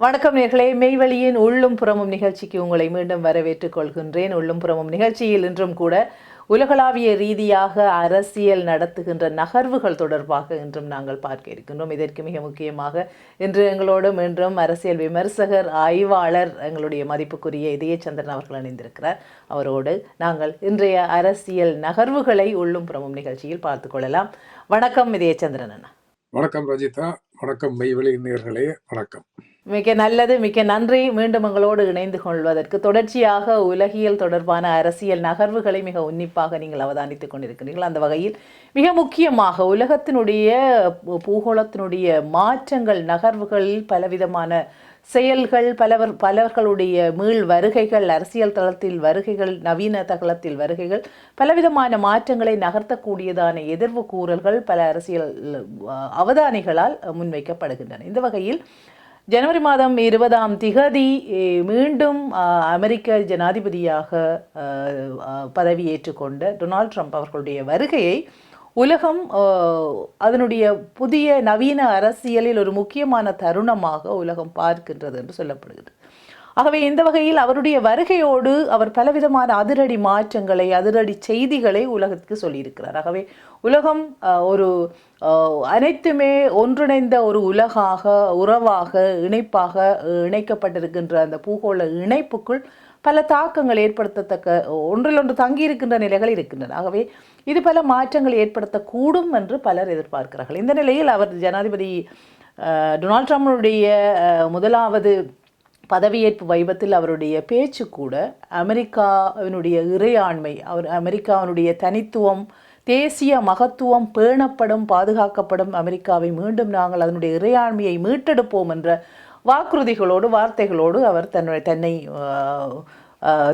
வணக்கம் நேர்களே, மெய்வழியின் உள்ளும் புறமும் நிகழ்ச்சிக்கு உங்களை மீண்டும் வரவேற்றுக் கொள்கின்றேன். உள்ளும் புறமும் நிகழ்ச்சியில் இன்றும் கூட உலகளாவிய ரீதியாக அரசியல் நடத்துகின்ற நகர்வுகள் தொடர்பாக இன்றும் நாங்கள் பார்க்க இருக்கின்றோம். இதற்கு மிக முக்கியமாக இன்று எங்களோடு மீண்டும் அரசியல் விமர்சகர், ஆய்வாளர், எங்களுடைய மதிப்புக்குரிய இதயச்சந்திரன் அவர்கள் இணைந்திருக்கிறார். அவரோடு நாங்கள் இன்றைய அரசியல் நகர்வுகளை உள்ளும் புறமும் நிகழ்ச்சியில் பார்த்து கொள்ளலாம். வணக்கம் இதயச்சந்திரன் அண்ணா. வணக்கம் ரஜிதா. வணக்கம் மெய்வெளி நேயர்களே, வணக்கம். மிக நல்லது, மிக நன்றி மீண்டும் எங்களோடு இணைந்து கொள்வதற்கு. தொடர்ச்சியாக உலகியல் தொடர்பான அரசியல் நகர்வுகளை மிக உன்னிப்பாக நீங்கள் அவதானித்துக் கொண்டிருக்கிறீர்கள். அந்த வகையில் மிக முக்கியமாக உலகத்தினுடைய பூகோளத்தினுடைய மாற்றங்கள், நகர்வுகளில் பலவிதமான செயல்கள், பலர்களுடைய மீள் வருகைகள், அரசியல் தளத்தில் வருகைகள், நவீன தளத்தில் வருகைகள், பலவிதமான மாற்றங்களை நகர்த்தக்கூடியதான எதிர்வு கூறல்கள் பல அரசியல் அவதானிகளால் முன்வைக்கப்படுகின்றன. இந்த வகையில் ஜனவரி மாதம் 20 மீண்டும் அமெரிக்க ஜனாதிபதியாக பதவியேற்றுக்கொண்ட டொனால்ட் ட்ரம்ப் அவர்களுடைய வருகையை உலகம் அதனுடைய புதிய நவீன அரசியலில் ஒரு முக்கியமான தருணமாக உலகம் பார்க்கின்றது என்று சொல்லப்படுகிறது. ஆகவே இந்த வகையில் அவருடைய வருகையோடு அவர் பலவிதமான அதிரடி மாற்றங்களை, அதிரடி செய்திகளை உலகத்துக்கு சொல்லியிருக்கிறார். ஆகவே உலகம் ஒரு அனைத்துமே ஒன்றிணைந்த ஒரு உலகாக, உறவாக, இணைப்பாக இணைக்கப்பட்டிருக்கின்ற அந்த பூகோள இணைப்புக்குள் பல தாக்கங்கள் ஏற்படுத்தத்தக்க ஒன்றிலொன்று தங்கியிருக்கின்ற நிலைகள் இருக்கின்றன. ஆகவே இது பல மாற்றங்கள் ஏற்படுத்தக்கூடும் என்று பலர் எதிர்பார்க்கிறார்கள். இந்த நிலையில் அவர் ஜனாதிபதி டொனால்ட் ட்ரம்புடைய முதலாவது பதவியேற்பு வைபத்தில் அவருடைய பேச்சு கூட அமெரிக்காவினுடைய இறையாண்மை, அமெரிக்காவினுடைய தனித்துவம், தேசிய மகத்துவம் பேணப்படும், பாதுகாக்கப்படும், அமெரிக்காவை மீண்டும் நாங்கள் அதனுடைய இறையாண்மையை மீட்டெடுப்போம் என்ற வாக்குறுதிகளோடு, வார்த்தைகளோடு அவர்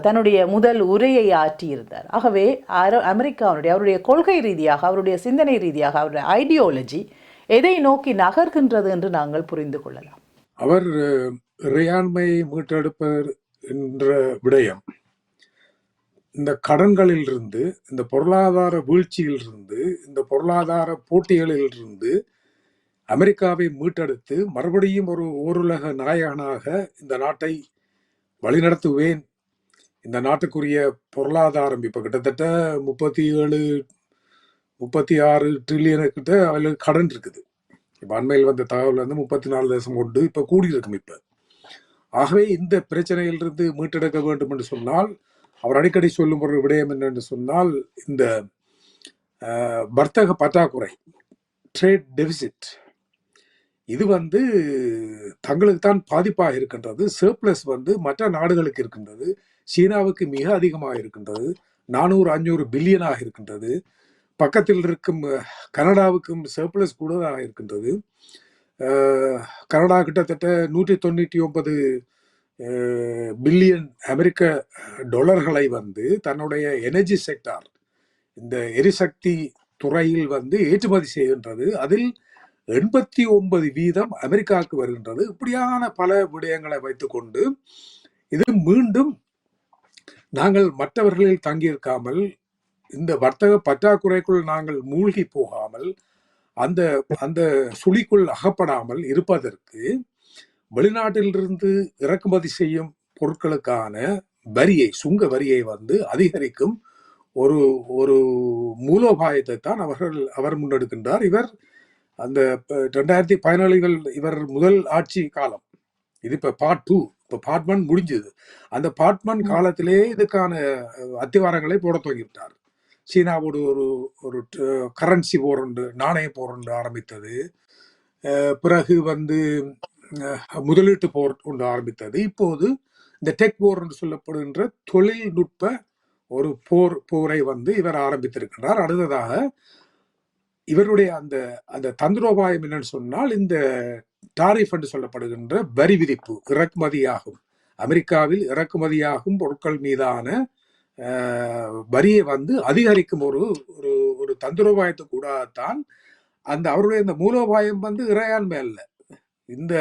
தன்னுடைய முதல் உரையை ஆற்றியிருந்தார். ஆகவே அவருடைய கொள்கை ரீதியாக, அவருடைய சிந்தனை ரீதியாக, அவருடைய ஐடியாலஜி எதை நோக்கி நகர்கின்றது என்று நாங்கள் புரிந்து கொள்ளலாம். அவர் இறையாண்மையை மீட்டெடுப்பர் என்ற விடயம் இந்த கடன்களிலிருந்து, இந்த பொருளாதார வீழ்ச்சியிலிருந்து, இந்த பொருளாதார போட்டிகளிலிருந்து அமெரிக்காவை மீட்டெடுத்து மறுபடியும் ஒரு ஓருலக நாயகனாக இந்த நாட்டை வழிநடத்துவேன், இந்த நாட்டுக்குரிய பொருளாதாரம் இப்போ கிட்டத்தட்ட 36 ட்ரில்லியனுக்கிட்ட அவர்களுக்கு கடன் இருக்குது. இப்போ அண்மையில் வந்த தகவல் வந்து 34.1 இப்போ கூடியிருக்கும். இப்போ ஆகவே இந்த பிரச்சனையிலிருந்து மீட்டெடுக்க வேண்டும் என்று சொன்னால், அவர் அடிக்கடி சொல்லும் ஒரு விடயம் என்னென்று சொன்னால், இந்த வர்த்தக பற்றாக்குறை, ட்ரேட் டெபிசிட், இது வந்து தங்களுக்கு தான் பாதிப்பாக இருக்கின்றது. சர்ப்ளஸ் வந்து மற்ற நாடுகளுக்கு இருக்கின்றது. சீனாவுக்கு மிக அதிகமாக இருக்கின்றது, 400-500 பில்லியனாக இருக்கின்றது. பக்கத்தில் இருக்கும் கனடாவுக்கும் சர்ப்ளஸ் கூடுதலாக இருக்கின்றது. கனடா கிட்டத்தட்ட 199 பில்லியன் அமெரிக்க டாலர்களை வந்து தன்னுடைய எனர்ஜி செக்டார், இந்த எரிசக்தி துறையில் வந்து ஏற்றுமதி செய்கின்றது. அதில் 89% அமெரிக்காவுக்கு வருகின்றது. இப்படியான பல விடயங்களை வைத்துக்கொண்டு இது மீண்டும் நாங்கள் மற்றவர்களில் தங்கியிருக்காமல், இந்த வர்த்தக பற்றாக்குறைக்குள் நாங்கள் மூழ்கி போகாமல், அந்த அந்த சுழிக்குள் அகப்படாமல் இருப்பதற்கு வெளிநாட்டிலிருந்து இறக்குமதி செய்யும் பொருட்களுக்கான வரியை, சுங்க வரியை வந்து அதிகரிக்கும் ஒரு ஒரு மூலோபாயத்தை தான் அவர் முன்னெடுக்கின்றார். இவர் அந்த 2017 இவர் முதல் ஆட்சி காலம், இது இப்போ பார்ட் 2, இப்போ பார்ட் 1 முடிஞ்சது. அந்த பார்ட் 1 காலத்திலே இதுக்கான அத்திவாரங்களை போட துவங்கிவிட்டார். சீனாவோடு ஒரு கரன்சி போர் உண்டு, நாணய போர் உண்டு ஆரம்பித்தது. பிறகு வந்து முதலீட்டு போர் ஒன்று ஆரம்பித்தது. இப்போது இந்த டெக் போர் என்று சொல்லப்படுகின்ற தொழில்நுட்ப ஒரு போரை வந்து இவர் ஆரம்பித்திருக்கிறார். அடுத்ததாக இவருடைய அந்த தந்திரோபாயம் என்னன்னு சொன்னால், இந்த டாரிஃப் என்று சொல்லப்படுகின்ற வரி விதிப்பு, இறக்குமதியாகும் அமெரிக்காவில் இறக்குமதியாகும் பொருட்கள் மீதான வரியை வந்து அதிகரிக்கும் ஒரு தந்திரோபாயத்து கூடத்தான் அந்த அவருடைய இந்த மூலோபாயம் வந்து இறையாண்மை அல்ல. இந்த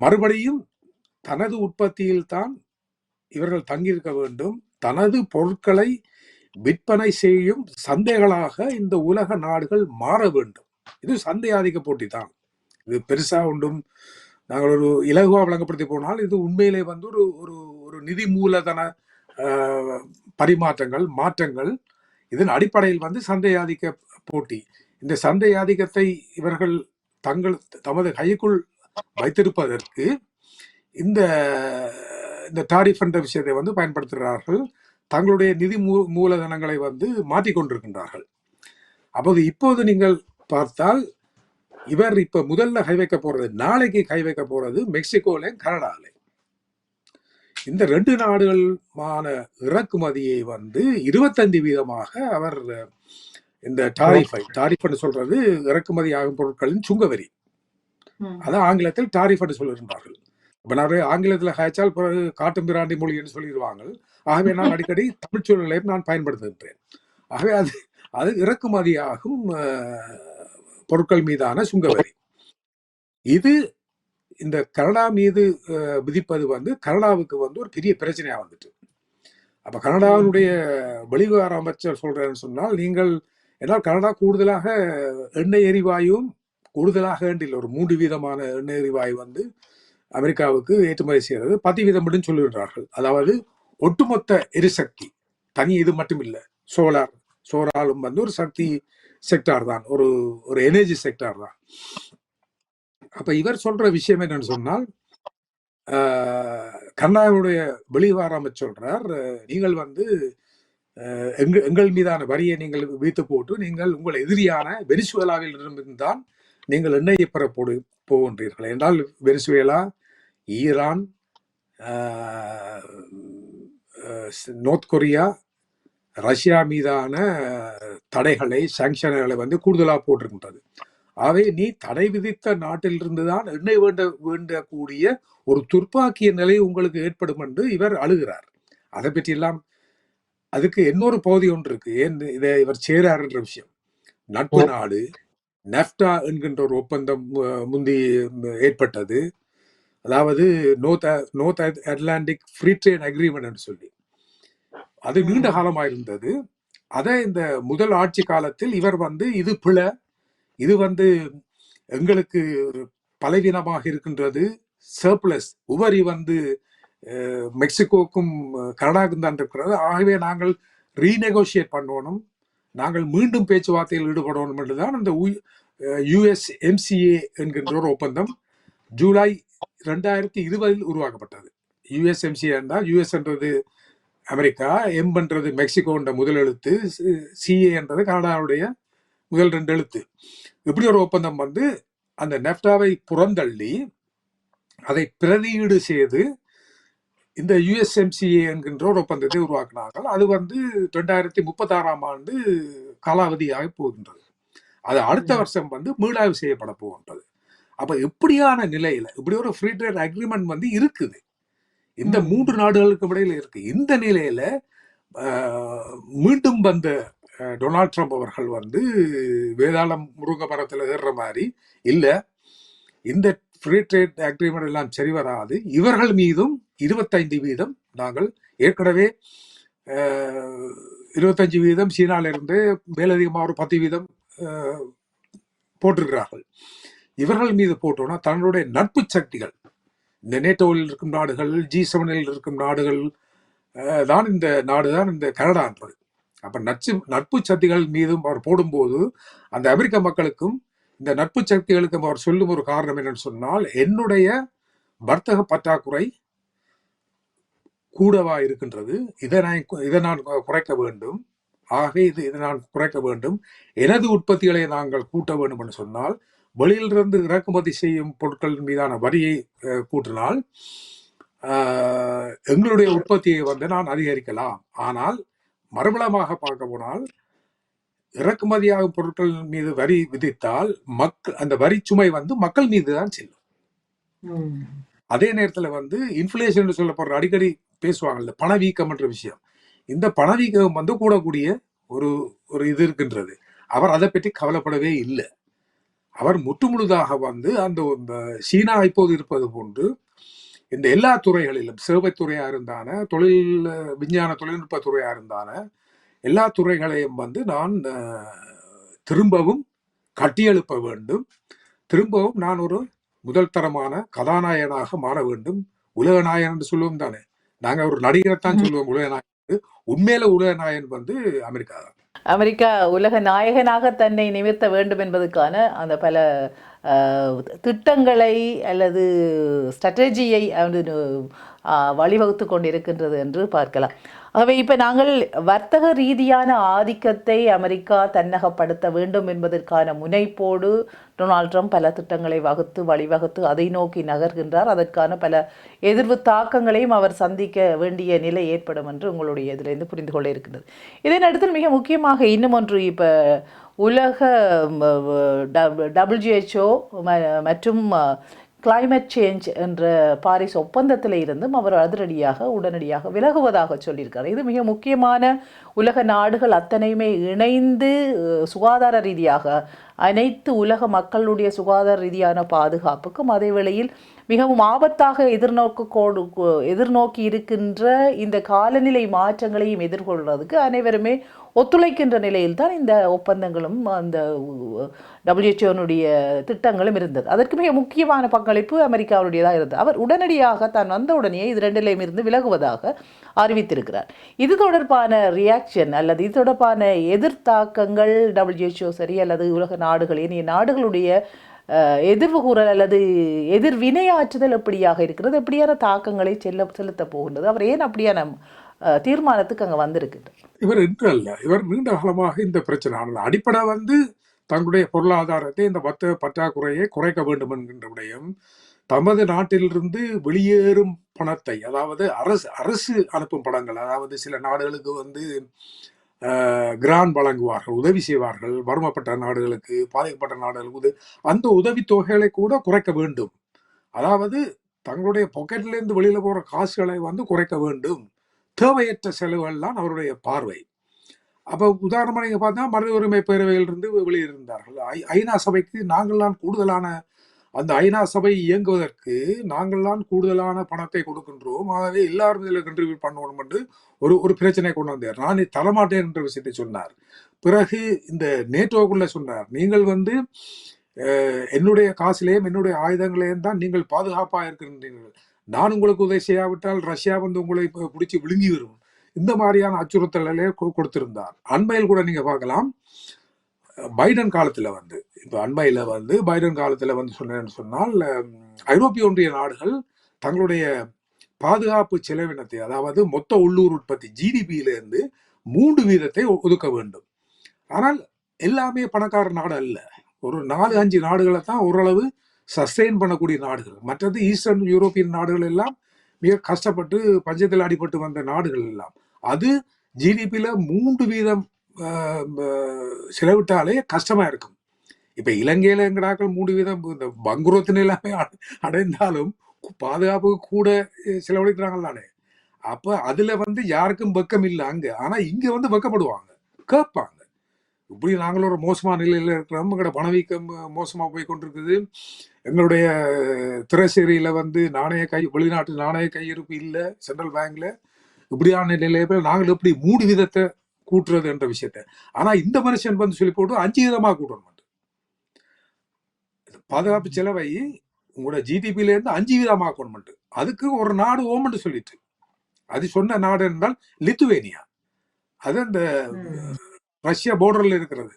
மறுபடியும் தனது உற்பத்தியில் தான் இவர்கள் தங்கியிருக்க வேண்டும், தனது பொருட்களை விற்பனை செய்யும் சந்தைகளாக இந்த உலக நாடுகள் மாற வேண்டும். இது சந்தை ஆதிக்க போட்டி தான். இது பெருசா ஒன்றும் நாங்கள் ஒரு இலகுவா விளங்கப்படுத்தி போனால் இது உண்மையிலே வந்து ஒரு ஒரு ஒரு நிதி மூலதன பரிமாற்றங்கள் மாற்றங்கள் இதன் அடிப்படையில் வந்து சந்தை ஆதிக்க போட்டி. இந்த சந்தை ஆதிக்கத்தை இவர்கள் தமது கைக்குள் வைத்திருப்பதற்கு இந்த இந்த டாரிஃப் என்ற விஷயத்தை வந்து பயன்படுத்துகிறார்கள். தங்களுடைய நிதி மூலதனங்களை வந்து மாற்றிக்கொண்டிருக்கின்றார்கள். அப்போது இப்போது நீங்கள் பார்த்தால் இவர் இப்ப முதல்ல கை வைக்க போறது, நாளைக்கு கை வைக்க போறது மெக்சிகோல கனடால. இந்த 2 நாடுகளுமான இறக்குமதியை வந்து 25% அவர் இந்த டாரிஃப் சொல்றது இறக்குமதி ஆகும் பொருட்களின் சுங்கவரி. அதான் ஆங்கிலத்தில் டாரிஃப் என்று சொல்லுகின்றார்கள். இப்ப நான் ஆங்கிலத்தில் காய்ச்சால் பிறகு காட்டும் பிராண்டி மொழி என்று சொல்லிடுவாங்க. ஆகவே நான் அடிக்கடி தமிழ் சூழ்நிலையை நான் பயன்படுத்துகின்றேன். ஆகவே அது இறக்குமதியாகும் பொருட்கள் மீதான சுங்கவரி. இது இந்த கனடா மீது விதிப்பது வந்து கனடாவுக்கு வந்து ஒரு பெரிய பிரச்சனையா வந்துட்டு. அப்ப கனடாவினுடைய வெளிவிவகார அமைச்சர் சொல்றேன்னு சொன்னால், நீங்கள் என்னால் கனடா கூடுதலாக எண்ணெய் எரிவாயும் கூடுதலாக இல்லை, ஒரு 3% எண்ணெய் எரிவாயு வந்து அமெரிக்காவுக்கு ஏற்றுமதி செய்கிறது. 10% மட்டும் சொல்லுகின்றார்கள். அதாவது ஒட்டுமொத்த எரிசக்தி, தனி இது மட்டும் இல்லை, சோலாரும் வந்து ஒரு சக்தி செக்டார் தான், ஒரு எனர்ஜி செக்டார் தான். அப்ப இவர் சொல்ற விஷயம் என்னன்னு சொன்னால், கனடாவுடைய வெளிவிவகார அமைச்சர் சொல்றார், நீங்கள் வந்து எங்கள் மீதான வரியை நீங்கள் வைத்து போட்டு நீங்கள் உங்கள் எதிரியான வெனிசுவேலாவில் இருந்துதான் நீங்கள் எண்ணெயை பெற போகின்றீர்கள் என்றால், Venezuela, Iran, north Korea, Russia மீதான தடைகளை, சாங்ஷன்களை வந்து கூடுதலாக போட்டிருக்கின்றது. ஆகவே நீ தடை விதித்த நாட்டிலிருந்து தான் எண்ணெய் வேண்டக்கூடிய ஒரு துர்ப்பாக்கிய நிலை உங்களுக்கு ஏற்படும் என்று இவர் அழுகிறார். அதை பற்றி எல்லாம் அதுக்கு இன்னொரு பகுதி ஒன்று இருக்கு. ஏன் இதை இவர் செய்கிறார் என்ற விஷயம். நட்பு நாடு நெஃப்டா என்கின்ற ஒரு ஒப்பந்தம் முந்தி ஏற்பட்டது. அதாவது North Atlantic free trade agreement என்று சொல்லி, அது நீண்ட காலமாக இருந்தது. அதை இந்த முதல் ஆட்சி காலத்தில் இவர் வந்து இது பிழை, இது வந்து எங்களுக்கு பலவீனமாக இருக்கின்றது, சர்ப்ளஸ் உபரி வந்து மெக்சிகோக்கும் கனடாவுக்கும் தான் இருக்கிறது. ஆகவே நாங்கள் ரீநெகோசியேட் பண்ணணும், நாங்கள் மீண்டும் பேச்சுவார்த்தையில் ஈடுபடணும் என்றுதான் அந்த USMCA என்கின்ற ஒரு ஒப்பந்தம் ஜூலை 2020 உருவாக்கப்பட்டது. USMCA என்றால் US என்றது அமெரிக்கா, M என்றது மெக்சிகோ என்ற முதல் எழுத்து, CA என்றது கனடாவுடைய முதல் 2 எழுத்து. இப்படி ஒரு ஒப்பந்தம் வந்து அந்த நெஃப்டாவை புறந்தள்ளி அதை பிரதியீடு செய்து இந்த USMCA என்கின்ற ஒரு ஒப்பந்தத்தை உருவாக்கினார்கள். அது வந்து 2036 காலாவதியாக போகின்றது. அது அடுத்த வருஷம் வந்து மீளாய்வு செய்யப்பட போகின்றது. அப்ப இப்படியான நிலையில இப்படி ஒரு ஃப்ரீ ட்ரேட் அக்ரிமெண்ட் வந்து இருக்குது, இந்த 3 நாடுகளுக்கு இடையில இருக்கு. இந்த நிலையில மீண்டும் வந்த டொனால்ட் ட்ரம்ப் அவர்கள் வந்து வேதாளம் முருங்க மரத்தில் ஏறுற மாதிரி இல்ல, இந்த ஃப்ரீ ட்ரேட் அக்ரிமெண்ட் எல்லாம் சரி வராது, இவர்கள் மீதும் 25% நாங்கள் ஏற்கனவே 25% சீனாவிலிருந்து மேலதிகமாக ஒரு 10% போட்டிருக்கிறார்கள். இவர்கள் மீது போட்டோம்னா தன்னுடைய நட்பு சக்திகள், இந்த நேட்டோவில் இருக்கும் நாடுகள், G7 இருக்கும் நாடுகள் தான் இந்த நாடுதான் இந்த கனடான்றது. அப்ப நட்பு சக்திகள் மீதும் அவர் போடும்போது அந்த அமெரிக்க மக்களுக்கும் இந்த நட்பு சக்திகளுக்கும் அவர் சொல்லும் ஒரு காரணம் என்னன்னு சொன்னால், என்னுடைய வர்த்தக பற்றாக்குறை கூடவா இருக்கின்றது, இதை நான் குறைக்க வேண்டும், ஆகவே இதை நான் குறைக்க வேண்டும், எனது உற்பத்திகளை நாங்கள் கூட்ட வேண்டும் என்று சொன்னால், வெளியிலிருந்து இறக்குமதி செய்யும் பொருட்கள் மீதான வரியை கூட்டினால் எங்களுடைய உற்பத்தியை வந்து நான் அதிகரிக்கலாம். ஆனால் மறுபலமாக பார்க்க போனால் இறக்குமதியாகும் பொருட்கள் மீது வரி விதித்தால் அந்த வரி சுமை வந்து மக்கள் மீது தான் செல்லும். அதே நேரத்துல வந்து இன்ஃபிளேஷன் சொல்லப்படுற, அடிக்கடி பேசுவாங்கல்ல பணவீக்கம் என்ற விஷயம், இந்த பணவீக்கம் வந்து கூடக்கூடிய ஒரு இது இருக்கின்றது. அவர் அதை பற்றி கவலைப்படவே இல்லை. அவர் முற்றுமுழுதாக வந்து அந்த சீனா இப்போது இருப்பது போன்று இந்த எல்லா துறைகளிலும், சேவைத்துறையா இருந்தான, விஞ்ஞான தொழில்நுட்ப துறையா இருந்தான எல்லா துறைகளையும் வந்து நான் திரும்பவும் கட்டியெழுப்ப வேண்டும், திரும்பவும் நான் ஒரு முதல் தரமான கதாநாயகனாக மாற வேண்டும். உலக நாயகன் என்று சொல்லுவோம் தானே, நாங்க ஒரு நடிகரைத்தான் சொல்லுவோம் உலக நாயகன். உண்மையில உலக நாயகன் வந்து அமெரிக்கா தான். அமெரிக்கா உலக நாயகனாக தன்னை நிமிர்த்த வேண்டும் என்பதற்கான அந்த பல திட்டங்களை அல்லது ஸ்ட்ராட்டஜியை வழிவகுத்து கொண்டிருக்கின்றது என்று பார்க்கலாம். ஆகவே இப்போ நாங்கள் வர்த்தக ரீதியான ஆதிக்கத்தை அமெரிக்கா தன்னகப்படுத்த வேண்டும் என்பதற்கான முனைப்போடு டொனால்ட் ட்ரம்ப் பல திட்டங்களை வழிவகுத்து அதை நோக்கி நகர்கின்றார். அதற்கான பல எதிர்வு தாக்கங்களையும் அவர் சந்திக்க வேண்டிய நிலை ஏற்படும் என்று உங்களுடைய இதிலிருந்து புரிந்து கொள்ள இருக்கின்றது. இதன் இடத்தில் மிக முக்கியமாக இன்னும் ஒன்று, இப்போ உலக WHO மற்றும் கிளைமேட் சேஞ்ச் என்ற பாரிஸ் ஒப்பந்தத்தில் இருந்தும் அவர் உடனடியாக விலகுவதாக சொல்லியிருக்கார். இது மிக முக்கியமான. உலக நாடுகள் அத்தனையுமே இணைந்து சுகாதார ரீதியாக அனைத்து உலக மக்களுடைய சுகாதார ரீதியான பாதுகாப்புக்கும் அதே வேளையில் மிகவும் ஆபத்தாக எதிர்நோக்கி இருக்கின்ற இந்த காலநிலை மாற்றங்களையும் எதிர்கொள்வதற்கு அனைவருமே ஒத்துழைக்கின்ற நிலையில் தான் இந்த ஒப்பந்தங்களும் அந்த WHO திட்டங்களும் இருந்தது. அதற்கு மிக முக்கியமான பங்களிப்பு அமெரிக்காவுடையதாக இருந்தது. அவர் உடனடியாக தான் வந்தவுடனே இது ரெண்டிலையும் இருந்து விலகுவதாக அறிவித்திருக்கிறார். இது தொடர்பான ரியாக்ஷன் அல்லது இது தொடர்பான எதிர்த்தாக்கங்கள் WHO சரி அல்லது உலக நாடுகள் ஏனைய நாடுகளுடைய எதிர்வு கூறல் அல்லது எதிர்வினையாற்றுதல் எப்படியாக இருக்கிறது, எப்படியான தாக்கங்களை செலுத்த போகின்றது, அவர் ஏன் அப்படியான தீர்மானத்துக்கு அங்கே வந்திருக்கின்றார்? இவர் இன்று அல்ல, இவர் நீண்ட காலமாக இந்த பிரச்சனை அடிப்படை வந்து தங்களுடைய பொருளாதாரத்தை இந்த வர்த்தக பற்றாக்குறையை குறைக்க வேண்டும் என்கின்ற விடயம், தமது நாட்டிலிருந்து வெளியேறும் பணத்தை, அதாவது அரசு அனுப்பும் பணங்கள், அதாவது சில நாடுகளுக்கு வந்து கிராண்ட் வழங்குவார்கள், உதவி செய்வார்கள், வறுமைப்பட்ட நாடுகளுக்கு, பாதிக்கப்பட்ட நாடுகளுக்கு அந்த உதவி தொகைகளை கூட குறைக்க வேண்டும். அதாவது தங்களுடைய பாக்கெட்லேருந்து வெளியில போற காசுகளை வந்து குறைக்க வேண்டும். தேவையற்ற செலவுகள் தான் அவருடைய பார்வை. அப்போ உதாரணமாக நீங்கள் பார்த்தா மனித உரிமை பேரவையிலிருந்து வெளியிருந்தார்கள். ஐநா சபைக்கு நாங்கள்லாம் கூடுதலான அந்த ஐநா சபை இயங்குவதற்கு நாங்கள்லாம் கூடுதலான பணத்தை கொடுக்கின்றோம், ஆகவே எல்லாரும் இதில் கண்ட்ரிபியூட் பண்ணணும் என்று ஒரு பிரச்சனை கொண்டு வந்தார். நான் தரமாட்டேன் என்ற விஷயத்தை சொன்னார். பிறகு இந்த நேட்டோக்குள்ள சொன்னார், நீங்கள் வந்து என்னுடைய காசிலேயும் என்னுடைய ஆயுதங்களையும் தான் நீங்கள் பாதுகாப்பாக இருக்கின்றீர்கள், நான் உங்களுக்கு உதவி செய்யாவிட்டால் ரஷ்யா வந்து உங்களை பிடிச்சி விழுங்கி வரும், இந்த மாதிரியான அச்சுறுத்தல்களே கொடுத்திருந்தார். அண்மையில் கூட நீங்க பார்க்கலாம், பைடன் காலத்துல வந்து இப்போ அண்மையில வந்து பைடன் காலத்துல வந்து சொன்னேன்னு சொன்னால், ஐரோப்பிய ஒன்றிய நாடுகள் தங்களுடைய பாதுகாப்பு செலவினத்தை, அதாவது மொத்த உள்ளூர் உற்பத்தி ஜிடிபியிலிருந்து 3% ஒதுக்க வேண்டும். ஆனால் எல்லாமே பணக்கார நாடு அல்ல, ஒரு 4-5 நாடுகளை தான் ஓரளவு சஸ்டெயின் பண்ணக்கூடிய நாடுகள். மற்றது ஈஸ்டர்ன் யூரோப்பியன் நாடுகள் எல்லாம் மிக கஷ்டப்பட்டு பஞ்சத்தில் அடிபட்டு வந்த நாடுகள் எல்லாம். அது ஜிடிபியில 3% செலவிட்டாலே கஷ்டமா இருக்கும். இப்ப இலங்கையில எங்கடாக்கள் 3% இந்த பங்குரோத்தின் எல்லாமே அடைந்தாலும் பாதுகாப்புக்கு கூட செலவழிக்கிறாங்களானே. அப்ப அதுல வந்து யாருக்கும் வெக்கம் இல்லை அங்க. ஆனா இங்க வந்து வெக்கப்படுவாங்க, கேட்பாங்க. இப்படி நாங்களும் ஒரு மோசமான நிலையில இருக்கிறோம், எங்களோட பணவீக்கம் மோசமா போய் கொண்டிருக்குது, எங்களுடைய திரைசேரியில வந்து வெளிநாட்டு நாணய கையிருப்பு இல்லை சென்ட்ரல் பேங்க்ல, இப்படியான நிலையில நாங்கள் எப்படி 3% கூட்டுறது என்ற விஷயத்த. ஆனா இந்த மனுஷன் வந்து சொல்லி போட்டு 5% கூட்டணும். பாதுகாப்பு செலவை உங்களோட ஜிடிபில இருந்து 5% ஆக்கணும். அதுக்கு ஒரு நாடு ஓமன்னு சொல்லிட்டு, அது சொன்ன நாடு என்றால் லித்துவேனியா. அது அந்த ரஷ்யா போர்டர்ல இருக்கிறது,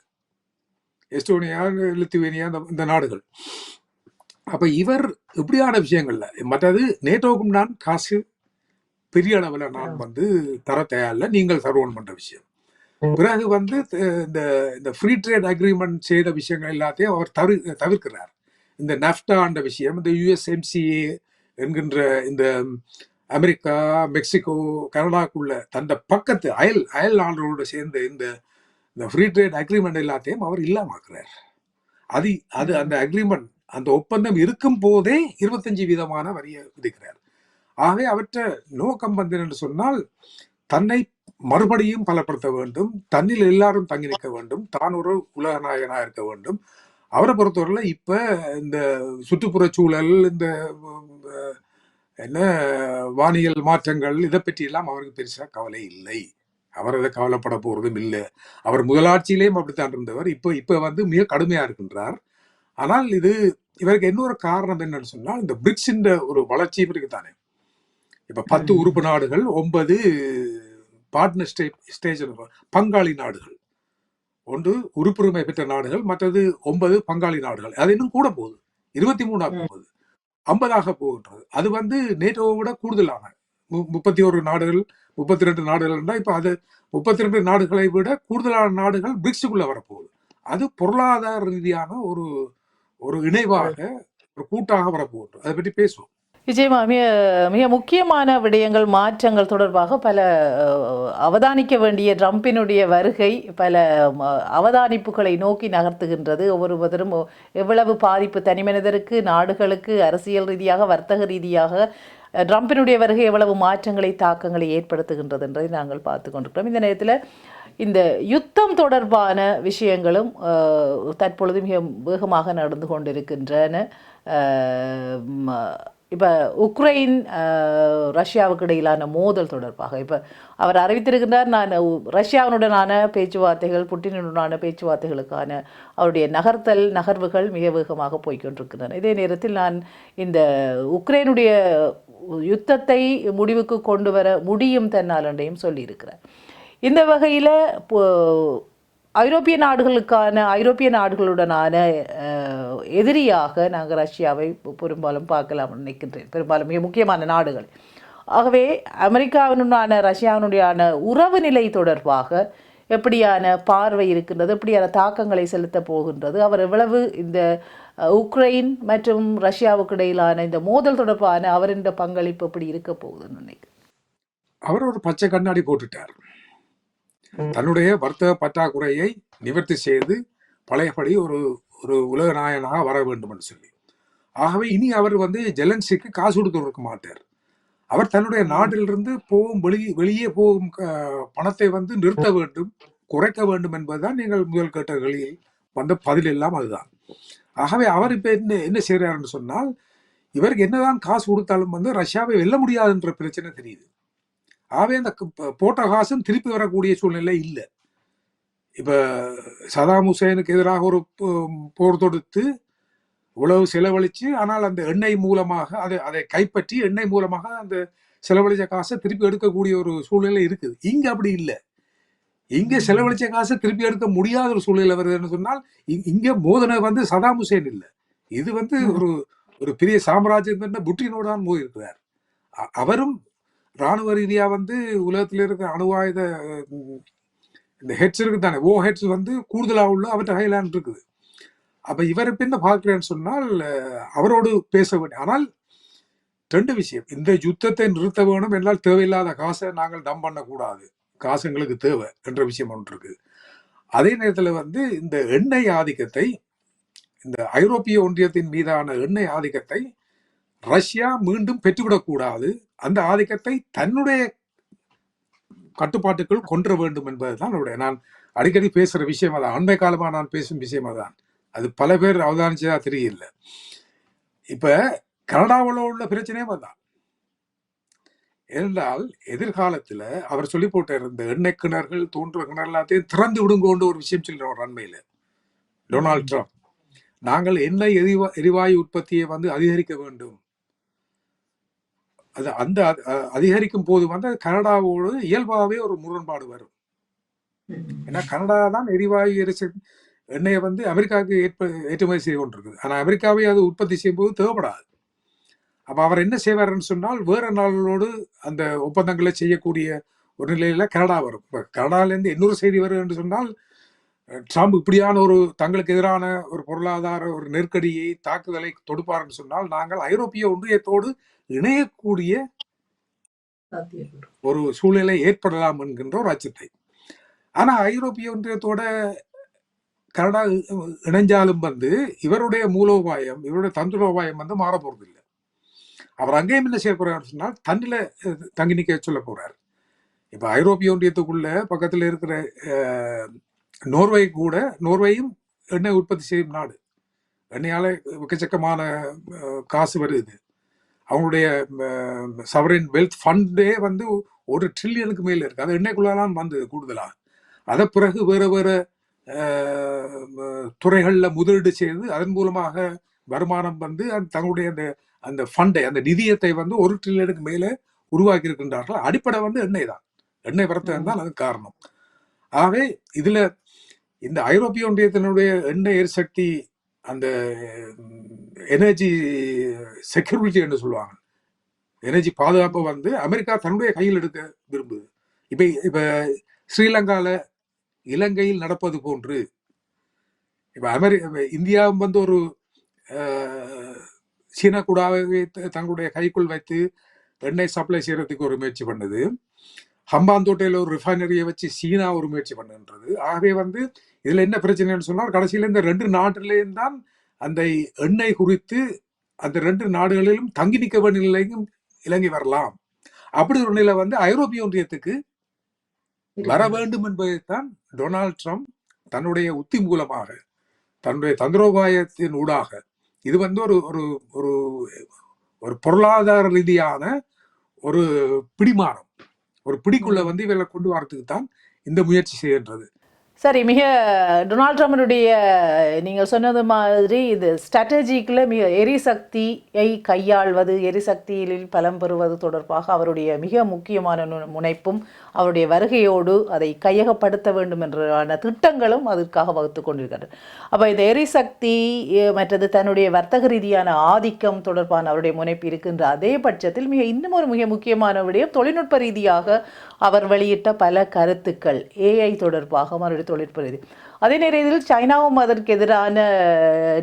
எஸ்டோனியா, லித்துவேனியா, இந்த நாடுகள். அப்ப இவர் இப்படியான விஷயங்கள்ல, மற்றது நேட்டோவுக்கும் நான் காசு பெரிய அளவில் நான் வந்து தர தயாரில்லை, நீங்கள் தருவோம் பண்ற விஷயம். பிறகு வந்து இந்த ஃப்ரீ ட்ரேட் அக்ரிமெண்ட் செய்த விஷயங்கள் எல்லாத்தையும் அவர் தவிர்க்கிறார். இந்த நஃப்டான்ற விஷயம், இந்த USMCA என்கின்ற இந்த அமெரிக்கா, மெக்சிகோ, கனடாக்குள்ள தந்த பக்கத்து அயல் நாடுகளோடு சேர்ந்த இந்த ஃப்ரீ ட்ரேட் அக்ரிமெண்ட் எல்லாத்தையும் அவர் இல்லாமக்கிறார். அது அந்த அக்ரிமெண்ட், அந்த ஒப்பந்தம் இருக்கும் போதே 25% வரியை விதிக்கிறார். ஆகவே அவற்றை நோக்கம் வந்து என்று சொன்னால், தன்னை மறுபடியும் பலப்படுத்த வேண்டும், தன்னில் எல்லாரும் தங்கி நிற்க வேண்டும், தான் ஒரு உலக நாயகனாக இருக்க வேண்டும். அவரை பொறுத்தவரையில் இப்ப இந்த சுற்றுப்புற சூழல், இந்த என்ன வானியல் மாற்றங்கள், இதை பற்றி எல்லாம் அவருக்கு பெருசா கவலை இல்லை. அவர் அதை கவலைப்பட போறதும் இல்லை. அவர் முதலாட்சியிலேயும் அப்படித்தான் இருந்தவர். இப்ப வந்து மிக கடுமையா இருக்கின்றார். ஆனால் இவருக்கு இன்னொரு காரணம் என்னன்னு சொன்னால் இந்த பிரிக்ஸின் ஒரு வளர்ச்சியும் இருக்குதானே. இப்ப 10 உறுப்பு நாடுகள், 9 பார்ட்னர் ஸ்டேஜ் பங்காளி நாடுகள். ஒன்று உறுப்புரிமை பெற்ற நாடுகள், மற்றது 9 பங்காளி நாடுகள். அது இன்னும் கூட போகுது, 23 போகுது, 50 போகின்றது. அது நேட்டோவை விட கூடுதலான 31 நாடுகள், 32 நாடுகள். இப்ப அது 32 நாடுகளை விட கூடுதலான நாடுகள் பிரிக்ஸுக்குள்ள வரப்போகுது. அது பொருளாதார ரீதியான ஒரு ஒரு இணைவாக, ஒரு கூட்டாக வரப்போகுது. அதை பற்றி பேசுவோம். நிச்சயமா மிக மிக முக்கியமான விடயங்கள், மாற்றங்கள் தொடர்பாக பல அவதானிக்க வேண்டிய ட்ரம்பினுடைய வருகை பல அவதானிப்புகளை நோக்கி நகர்த்துகின்றது. ஒவ்வொருவரும் எவ்வளவு பாதிப்பு தனி மனிதருக்கு, நாடுகளுக்கு, அரசியல் ரீதியாக, வர்த்தக ரீதியாக ட்ரம்பினுடைய வருகை எவ்வளவு மாற்றங்களை, தாக்கங்களை ஏற்படுத்துகின்றது என்பதை நாங்கள் பார்த்து கொண்டிருக்கிறோம். இந்த நேரத்தில் இந்த யுத்தம் தொடர்பான விஷயங்களும் தற்பொழுது மிக வேகமாக நடந்து கொண்டிருக்கின்றன. இப்போ உக்ரைன் ரஷ்யாவுக்கு இடையிலான மோதல் தொடர்பாக இப்போ அவர் அறிவித்திருக்கின்றார், நான் ரஷ்யாவுடனான பேச்சுவார்த்தைகள், புட்டினுடனான பேச்சுவார்த்தைகளுக்கான அவருடைய நகர்வுகள் மிக வேகமாக போய்கொண்டிருக்கின்றன. இதே நேரத்தில் நான் இந்த உக்ரைனுடைய யுத்தத்தை முடிவுக்கு கொண்டு வர முடியும் தன்னால் என்றையும் சொல்லியிருக்கிறார். இந்த வகையில் ஐரோப்பிய நாடுகளுடனான எதிரியாக நாங்கள் ரஷ்யாவை பெரும்பாலும் பார்க்கலாம் நினைக்கின்றேன், பெரும்பாலும் மிக முக்கியமான நாடுகள். ஆகவே அமெரிக்காவினுடான ரஷ்யாவினுடையான உறவு நிலை தொடர்பாக எப்படியான பார்வை இருக்கின்றது, எப்படியான தாக்கங்களை செலுத்தப் போகின்றது, அவர் எவ்வளவு இந்த உக்ரைன் மற்றும் ரஷ்யாவுக்கு இடையிலான இந்த மோதல் தொடர்பான அவரின் பங்களிப்பு எப்படி இருக்க போகுதுன்னு நினைக்கிறேன். அவர் ஒரு பச்சை கண்ணாடி போட்டுட்டார். தன்னுடைய வர்த்தக பற்றாக்குறையை நிவர்த்தி செய்து பழையபடி ஒரு ஒரு உலக நாயனாக வர வேண்டும் என்று சொல்லி. ஆகவே இனி அவர் ஜெலன்ஸ்கிக்கு காசு கொடுத்து இருக்க மாட்டார். அவர் தன்னுடைய நாட்டிலிருந்து வெளியே போகும் பணத்தை நிறுத்த வேண்டும், குறைக்க வேண்டும் என்பதுதான் நீங்கள் முதல் கேட்டகளில் வந்த பதில் எல்லாம் அதுதான். ஆகவே அவர் இப்ப என்ன செய்யறாருன்னு சொன்னால், இவருக்கு என்னதான் காசு கொடுத்தாலும் ரஷ்யாவை வெல்ல முடியாதுன்ற பிரச்சனை தெரியுது. ஆகவே அந்த போட்ட காசும் திருப்பி வரக்கூடிய சூழ்நிலை இல்லை. இப்ப சதாம் ஹுசேனுக்கு எதிராக ஒரு போர் தொடுத்து இவ்வளவு செலவழிச்சு, ஆனால் அந்த எண்ணெய் மூலமாக அதை கைப்பற்றி எண்ணெய் மூலமாக அந்த செலவழிச்ச காசை திருப்பி எடுக்கக்கூடிய ஒரு சூழ்நிலை இருக்குது. இங்க அப்படி இல்லை. இங்க செலவழிச்ச காசை திருப்பி எடுக்க முடியாத ஒரு சூழ்நிலை வருதுன்னு சொன்னால், இங்க மோதனை சதாம் ஹுசேன் இல்லை, இது ஒரு ஒரு பெரிய சாம்ராஜ்யம் புட்டினோட தான் மோதி இருக்கிறார். அவரும் ராணுவ ரீதியா உலகத்தில் இருக்கிற அணு ஆயுத இந்த ஹெட்ஸ் இருக்கு தானே, ஹெட்ஸ் கூடுதலாக உள்ள அவற்றை ஹைலாண்ட் இருக்குது. அப்ப இவர் என்ன பார்க்கிறேன்னு சொன்னால், அவரோடு பேச வேண்டும். ஆனால் 2 விஷயம், இந்த யுத்தத்தை நிறுத்த வேணும் என்றால் தேவையில்லாத காசை நாங்கள் டம்ப் பண்ணக்கூடாது, காசு எங்களுக்கு தேவை என்ற விஷயம் ஒன்று இருக்கு. அதே நேரத்தில் இந்த எண்ணெய் ஆதிக்கத்தை, இந்த ஐரோப்பிய ஒன்றியத்தின் மீதான எண்ணெய் ஆதிக்கத்தை ரஷ்யா மீண்டும் பெற்றுவிடக்கூடாது, அந்த ஆதிக்கத்தை தன்னுடைய கட்டுப்பாட்டுக்குள் கொண்டு வேண்டும் என்பதுதான் நான் அடிக்கடி பேசுற விஷயம். அதான் அண்மை காலமாக நான் பேசும் விஷயம். அதான் அது பல பேர் அவதானிச்சதா தெரியல. இப்ப கனடாவில் உள்ள பிரச்சனையும் அதான். ஏனென்றால் எதிர்காலத்துல அவர் சொல்லி போட்ட இந்த எண்ணெய் கிணறுகள், தோன்ற கிணறு எல்லாத்தையும் திறந்து விடுங்கோண்டு ஒரு விஷயம் சொல்றோம் அண்மையில டொனால்ட் ட்ரம்ப். நாங்கள் எண்ணெய் எரிவாயு உற்பத்தியை அதிகரிக்க வேண்டும். அது அந்த அதிகரிக்கும் போது கனடாவோடு இயல்பாகவே ஒரு முரண்பாடு வரும். ஏன்னா கனடா தான் எரிவாயு எண்ணெயை அமெரிக்காவுக்கு ஏற்றுமதி செய்து கொண்டிருக்குது. ஆனால் அமெரிக்காவே அது உற்பத்தி செய்யும் போது தேவைப்படாது. அப்ப அவர் என்ன செய்வார்ன்னு சொன்னால், வேற நாடுகளோடு அந்த ஒப்பந்தங்களை செய்யக்கூடிய ஒரு நிலையில கனடா வரும். இப்ப கனடாலேருந்து இன்னொரு செய்தி வரும் என்று சொன்னால், ட்ரம்ப் இப்படியான ஒரு தங்களுக்கு எதிரான ஒரு பொருளாதார ஒரு நெருக்கடியை, தாக்குதலை தொடுப்பார்னு சொன்னால், நாங்கள் ஐரோப்பிய ஒன்றியத்தோடு இணையக்கூடிய ஒரு சூழ்நிலை ஏற்படலாம் என்கின்ற ஒரு அச்சத்தை. ஆனா ஐரோப்பிய ஒன்றியத்தோட கனடா இணைஞ்சாலும் இவருடைய மூலோபாயம், இவருடைய தந்திரோபாயம் மாற போறது இல்லை. அவர் அங்கேயும் என்ன செய்ய போறாரு சொன்னால், தன்னில தங்கி நிக்க சொல்ல போறார். இப்ப ஐரோப்பிய ஒன்றியத்துக்குள்ள பக்கத்துல இருக்கிற நோர்வே கூட, நோர்வேயும் எண்ணெய் உற்பத்தி செய்யும் நாடு, எண்ணெயால எக்கச்சக்கமான காசு வருது. அவங்களுடைய சவரின் வெல்த் ஃபண்டே $1 ட்ரில்லியனுக்கு மேல இருக்கு. அது எண்ணெய்க்குள்ளலாம் வந்தது கூடுதலா. அதை பிறகு வேற வேற துறைகளில் முதலீடு செய்து அதன் மூலமாக வருமானம் வந்து தங்களுடைய அந்த அந்த ஃபண்டை அந்த நிதியத்தை வந்து 1 ட்ரில்லியனுக்கு மேலே உருவாக்கி இருக்கின்றார்கள். அடிப்படை வந்து எண்ணெய் தான், எண்ணெய் வர்த்தகம் தான் அது காரணம். ஆகவே இதுல இந்த ஐரோப்பிய ஒன்றியத்தினுடைய எண்ணெய் எரிசக்தி அந்த எனர்ஜி செக்யூரிட்டி என்று சொல்லுவாங்க, எனர்ஜி பாதுகாப்பை வந்து அமெரிக்கா தன்னுடைய கையில் எடுக்க விரும்புது. இப்ப ஸ்ரீலங்கால இலங்கையில் நடப்பது போன்று இப்ப இந்தியாவும் வந்து ஒரு சீனா கூடாவே தங்களுடைய கைக்குள் வைத்து எண்ணெய் சப்ளை செய்யறதுக்கு ஒரு முயற்சி பண்ணுது. ஹம்பாந்தோட்டையில் ஒரு ரிஃபைனரியை வச்சு சீனா ஒரு முயற்சி பண்ணுன்றது. ஆகவே வந்து இதுல என்ன பிரச்சனைன்னு சொன்னால் கடைசியில் இந்த 2 நாட்டிலேயும் தான் அந்த எண்ணெய் குறித்து அந்த 2 நாடுகளிலும் தங்கி நிற்க வேண்டிய நிலையும் இலங்கை வரலாம். அப்படி ஒரு நிலை வந்து ஐரோப்பிய ஒன்றியத்துக்கு வர வேண்டும் என்பதைத்தான் டொனால்ட் ட்ரம்ப் தன்னுடைய உத்தி மூலமாக தன்னுடைய தந்திரோபாயத்தின் ஊடாக இது வந்து ஒரு ஒரு ஒரு ஒரு பொருளாதார ரீதியான ஒரு பிடிமானம், ஒரு பிடிக்குள்ள வந்து இவர்களை கொண்டு வரத்துக்கு தான் இந்த முயற்சி செய்கின்றது. சரி, மிக டொனால்ட் ட்ரம்பினுடைய நீங்கள் சொன்னது மாதிரி இது ஸ்ட்ராட்டஜிக்கில் மிக எரிசக்தியை கையாள்வது, எரிசக்தியில் பலம் பெறுவது தொடர்பாக அவருடைய மிக முக்கியமான முனைப்பும் அவருடைய வருகையோடு அதை கையகப்படுத்த வேண்டும் என்ற திட்டங்களும் அதற்காக வகுத்து கொண்டிருக்கிறது. அப்போ இந்த எரிசக்தி மற்றது தன்னுடைய வர்த்தக ரீதியான ஆதிக்கம் தொடர்பான அவருடைய முனைப்பு இருக்கின்ற அதே பட்சத்தில் இன்னும் ஒரு மிக முக்கியமான விடயம் தொழில்நுட்ப ரீதியாக அவர் வெளியிட்ட பல கருத்துக்கள் ஏஐ தொடர்பாக அவருடைய தொழில்நுட்ப ரீதி. அதே நேரத்தில் சைனாவும் அதற்கு எதிரான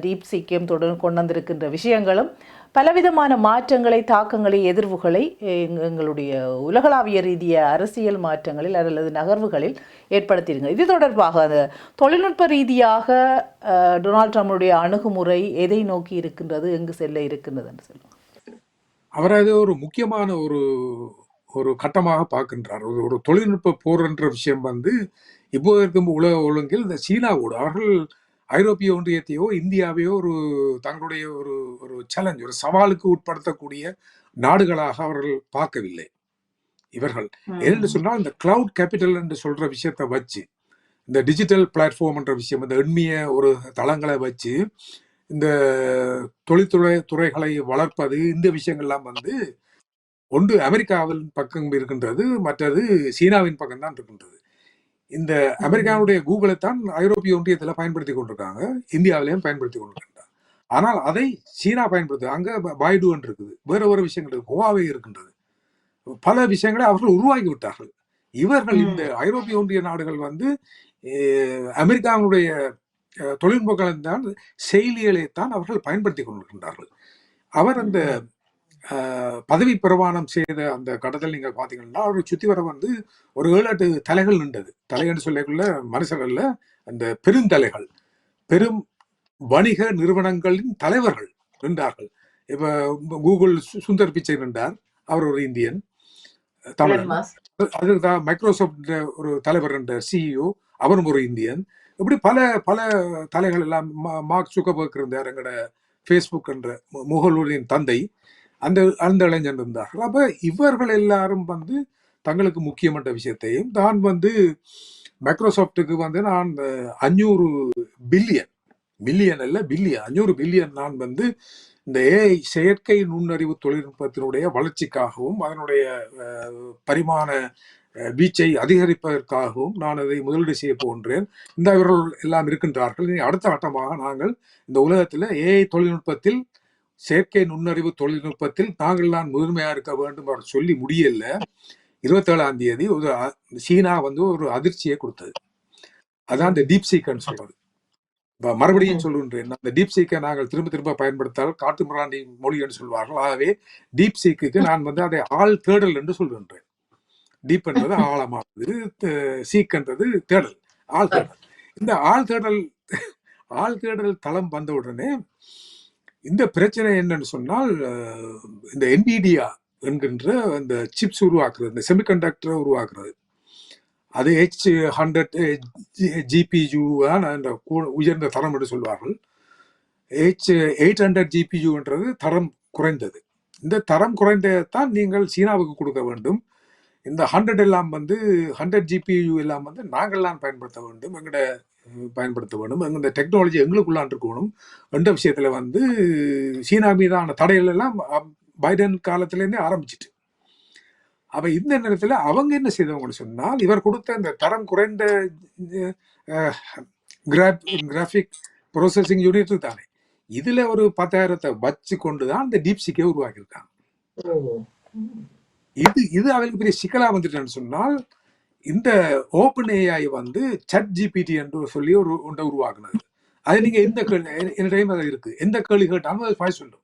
டீப்சீக்கையும் தொடர்ந்து கொண்டு வந்திருக்கின்ற விஷயங்களும் பலவிதமான மாற்றங்களை, தாக்கங்களை, எதிர்வுகளை எங்களுடைய உலகளாவிய ரீதிய அரசியல் மாற்றங்களில் அல்லது நகர்வுகளில் ஏற்படுத்தியிருங்க. இது தொடர்பாக அந்த தொழில்நுட்ப ரீதியாக டொனால்ட் ட்ரம்புடைய அணுகுமுறை எதை நோக்கி இருக்கின்றது, எங்கு செல்ல இருக்கின்றது என்று சொல்லுவாங்க. அவர் அது ஒரு முக்கியமான ஒரு கட்டமாக பார்க்கின்றார். ஒரு தொழில்நுட்ப போர் என்ற விஷயம் வந்து இப்போ இருக்கும் உலக ஒழுங்கில் இந்த சீனாவோடு அவர்கள் ஐரோப்பிய ஒன்றியத்தையோ இந்தியாவையோ ஒரு தங்களுடைய ஒரு ஒரு சேலஞ்ச், ஒரு சவாலுக்கு உட்படுத்தக்கூடிய நாடுகளாக அவர்கள் பார்க்கவில்லை. இவர்கள் என்று சொன்னால் இந்த கிளவுட் கேபிட்டல் என்று சொல்ற விஷயத்தை வச்சு, இந்த டிஜிட்டல் பிளாட்ஃபார்ம் என்ற விஷயம், இந்த எண்ணிய ஒரு தளங்களை வச்சு இந்த துறைகளை வளர்ப்பது, இந்த விஷயங்கள்லாம் வந்து ஒன்று அமெரிக்காவின் பக்கம் இருக்கின்றது, மற்றது சீனாவின் பக்கம் தான் இருக்கின்றது. இந்த அமெரிக்காவுடைய கூகுளை தான் ஐரோப்பிய ஒன்றியத்தில் பயன்படுத்தி கொண்டிருக்காங்க, இந்தியாவிலையும் பயன்படுத்தி கொண்டிருக்கின்றார். ஆனால் அதை சீனா பயன்படுத்து, அங்கே பைடுன் இருக்குது, வேற விஷயங்கள் ஹுவாவே இருக்கின்றது, பல விஷயங்களை அவர்கள் உருவாக்கி விட்டார்கள். இவர்கள் இந்த ஐரோப்பிய ஒன்றிய நாடுகள் வந்து அமெரிக்காவுடைய தொழில்நுட்பங்கள் தான் செயலிகளைத்தான் அவர்கள் பயன்படுத்தி கொண்டிருக்கின்றார்கள். அவர் அந்த பதவி பிரமாணம் செய்த அந்த கடத்தல் நீங்க பாத்தீங்கன்னா அவரை சுத்தி வர வந்து ஒரு 7-8 தலைகள் நின்றது. தலைன்னு சொல்லக்குள்ள மனுஷர்கள்ல அந்த பெருந்தலைகள், பெரும் வணிக நிறுவனங்களின் தலைவர்கள் நின்றார்கள். இப்ப கூகுள் சுந்தர் பிச்சை நின்றார், அவர் ஒரு இந்தியன் தமிழன். அதுதான் மைக்ரோசாப்ட் ஒரு தலைவர் என்ற சிஇஓ, அவரும் ஒரு இந்தியன். இப்படி பல பல தலைகள் எல்லாம், மார்க் சுக்கர்பர்க் இருந்தார், எங்கட ஃபேஸ்புக் என்ற முகலூரின் தந்தை, அந்த இளைஞர் இருந்தார்கள். அப்ப இவர்கள் எல்லாரும் வந்து தங்களுக்கு முக்கியமான விஷயத்தையும் தான் வந்து மைக்ரோசாப்டுக்கு வந்து நான் 500 பில்லியன் அல்ல பில்லியன், 500 பில்லியன் நான் வந்து இந்த ஏஐ செயற்கை நுண்ணறிவு தொழில்நுட்பத்தினுடைய வளர்ச்சிக்காகவும் அதனுடைய பரிமாண வீச்சை அதிகரிப்பதற்காகவும் நான் அதை முதலீடு செய்ய போகின்றேன். இந்த இவர்கள் எல்லாம் இருக்கின்றார்கள். அடுத்த கட்டமாக நாங்கள் இந்த உலகத்தில் ஏஐ தொழில்நுட்பத்தில், செயற்கை நுண்ணறிவு தொழில்நுட்பத்தில் நாங்கள் தான் முதன்மையா இருக்க வேண்டும் அவர் சொல்லி முடியல. 27ஆம் தேதி ஒரு சீனா வந்து ஒரு அதிர்ச்சியை கொடுத்தது. அதான் இந்த டீப்சீக்னு சொல்றது. மறுபடியும் சொல்லுகின்றேன், அந்த டீப்சீக்கை நாங்கள் திரும்ப பயன்படுத்தால் காட்டு மிராண்டி மொழி என்று சொல்வார்கள். ஆகவே டீப்சீக்கு நான் வந்து அதை ஆள் தேடல் என்று சொல்கின்றேன். டீப் என்றது ஆழமானது, சீக் என்றது தேடல், ஆள் தேடல். இந்த ஆள் தேடல் தளம் வந்த உடனே இந்த பிரச்சனை என்னன்னு சொன்னால், இந்த NVIDIA என்கின்ற அந்த சிப்ஸ் உருவாக்குறது, இந்த செமிகண்டக்டரை உருவாக்குறது, அது H100 GPU அந்த உயர்ந்த தரம் என்று சொல்வார்கள். H800 GPU என்றது தரம் குறைந்தது. இந்த தரம் குறைந்ததான் நீங்கள் சீனாவுக்கு கொடுக்க வேண்டும். இந்த 100 எல்லாம் வந்து 100 GPU எல்லாம் வந்து நாங்கள்லாம் பயன்படுத்த வேண்டும். எங்களோட பயன்படுத்த வேண்டும், இந்த டெக்னாலஜி எங்களுக்குள்ளான் இருக்கணும் என்ற விஷயத்துல வந்து சீனா மீதான தடைகள் எல்லாம் பைடன் காலத்திலேருந்தே ஆரம்பிச்சிட்டு. அப்ப இந்த நேரத்துல அவங்க என்ன செய்தவங்கன்னு சொன்னால், இவர் கொடுத்த இந்த தரம் குறைந்த கிராஃபிக் ப்ரோசஸிங் யூனிட் தானே, இதுல ஒரு 10,000 வச்சு கொண்டுதான் இந்த டீப்சிக்கே உருவாக்கியிருக்காங்க. இது அவங்களுக்கு பெரிய சிக்கலா வந்துட்டேன்னு சொன்னால், இந்த ஓப்பன் ஏஐ வந்து சட் ஜிபிடி என்று சொல்லி ஒரு ஒன்றை உருவாக்குனது. அது நீங்க எந்த டைம் அது இருக்கு, எந்த கேள்வி கேட்டாலும் அது பாய் சொல்லும்.